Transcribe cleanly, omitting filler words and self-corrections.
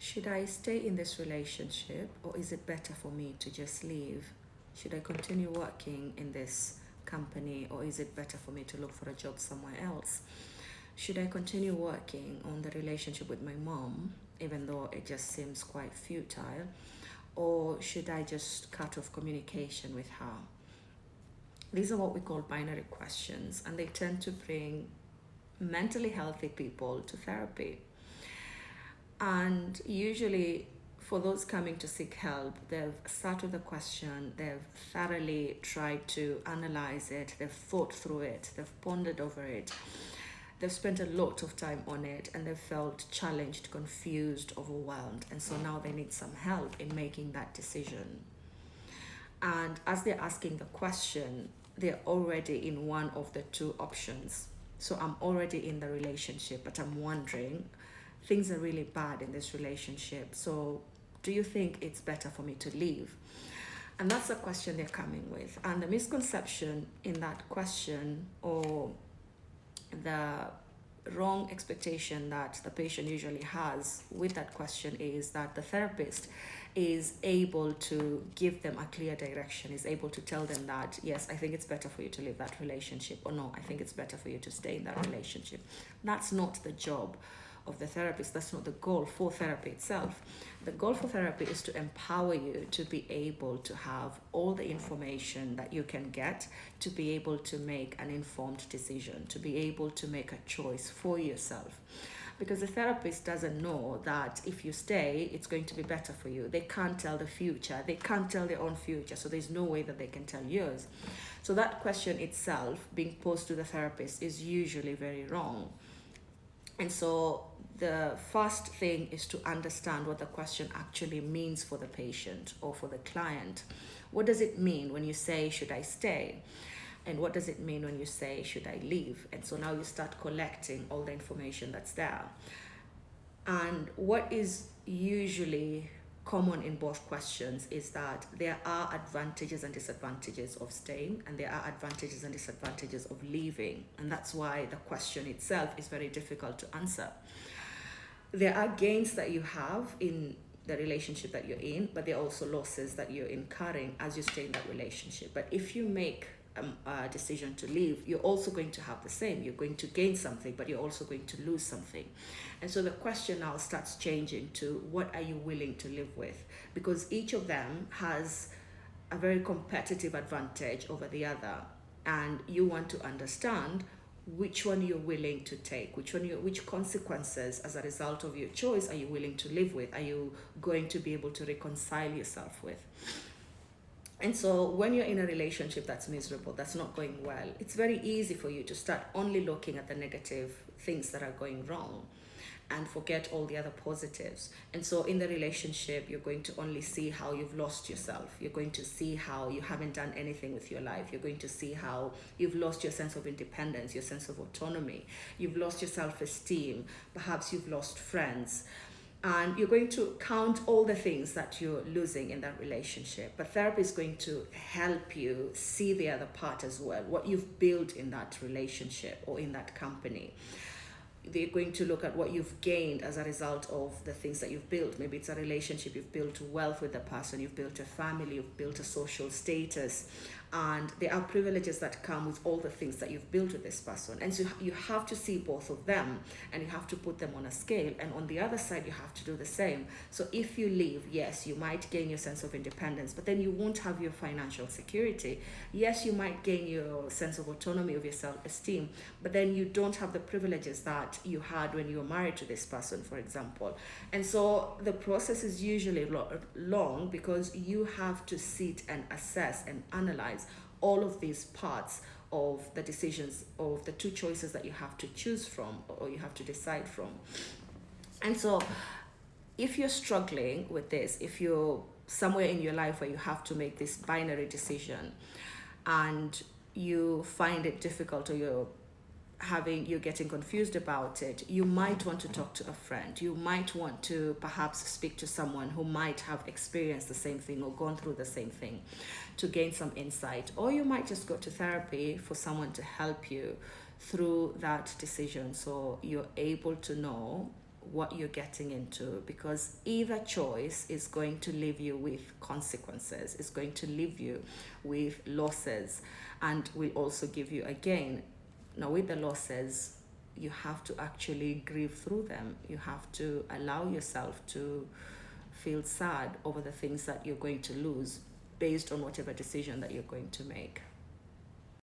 Should I stay in this relationship, or is it better for me to just leave? Should I continue working in this company, or is it better for me to look for a job somewhere else? Should I continue working on the relationship with my mom, even though it just seems quite futile? Or should I just cut off communication with her? These are what we call binary questions, and they tend to bring mentally healthy people to therapy. And usually, for those coming to seek help, they've sat with the question, they've thoroughly tried to analyze it, they've thought through it, they've pondered over it, they've spent a lot of time on it, and they've felt challenged, confused, overwhelmed. And so now they need some help in making that decision. And as they're asking the question, they're already in one of the two options. So I'm already in the relationship, but I'm wondering, things are really bad in this relationship. So do you think it's better for me to leave? And that's the question they're coming with. And the misconception in that question, or the wrong expectation that the patient usually has with that question, is that the therapist is able to give them a clear direction, is able to tell them that, yes, I think it's better for you to leave that relationship, or no, I think it's better for you to stay in that relationship. That's not the job of the therapist. That's not the goal for therapy itself. The goal for therapy is to empower you to be able to have all the information that you can get, to be able to make an informed decision, to be able to make a choice for yourself. Because the therapist doesn't know that if you stay, it's going to be better for you. They can't tell the future. They can't tell their own future. So there's no way that they can tell yours. So that question itself, being posed to the therapist, is usually very wrong. And so the first thing is to understand what the question actually means for the patient or for the client. What does it mean when you say, should I stay? And what does it mean when you say, should I leave? And so now you start collecting all the information that's there. And what is usually common in both questions is that there are advantages and disadvantages of staying, and there are advantages and disadvantages of leaving. And that's why the question itself is very difficult to answer. There are gains that you have in the relationship that you're in, but there are also losses that you're incurring as you stay in that relationship. But if you make a decision to leave, you're also going to have the same. You're going to gain something, but you're also going to lose something. And so the question now starts changing to, what are you willing to live with? Because each of them has a very competitive advantage over the other, and you want to understand which one you're willing to take, which consequences as a result of your choice are you willing to live with, are you going to be able to reconcile yourself with. And so when you're in a relationship that's miserable, that's not going well, it's very easy for you to start only looking at the negative things that are going wrong and forget all the other positives. And so in the relationship, you're going to only see how you've lost yourself. You're going to see how you haven't done anything with your life. You're going to see how you've lost your sense of independence, your sense of autonomy. You've lost your self-esteem. Perhaps you've lost friends. And you're going to count all the things that you're losing in that relationship. But therapy is going to help you see the other part as well, what you've built in that relationship or in that company. They're going to look at what you've gained as a result of the things that you've built. Maybe it's a relationship, you've built wealth with the person, you've built a family, you've built a social status, and there are privileges that come with all the things that you've built with this person. And so you have to see both of them, and you have to put them on a scale, and on the other side you have to do the same. So if you leave, yes, you might gain your sense of independence, but then you won't have your financial security. Yes, you might gain your sense of autonomy, of your self-esteem, but then you don't have the privileges that you had when you were married to this person, for example. And so the process is usually long, because you have to sit and assess and analyze all of these parts of the decisions, of the two choices that you have to choose from, or you have to decide from. And so if you're struggling with this, if you're somewhere in your life where you have to make this binary decision and you find it difficult, or you're getting confused about it, you might want to talk to a friend. You might want to perhaps speak to someone who might have experienced the same thing or gone through the same thing to gain some insight. Or you might just go to therapy for someone to help you through that decision, so you're able to know what you're getting into, because either choice is going to leave you with consequences, it's going to leave you with losses, and will also give you a gain. Now, with the losses, you have to actually grieve through them. You have to allow yourself to feel sad over the things that you're going to lose based on whatever decision that you're going to make.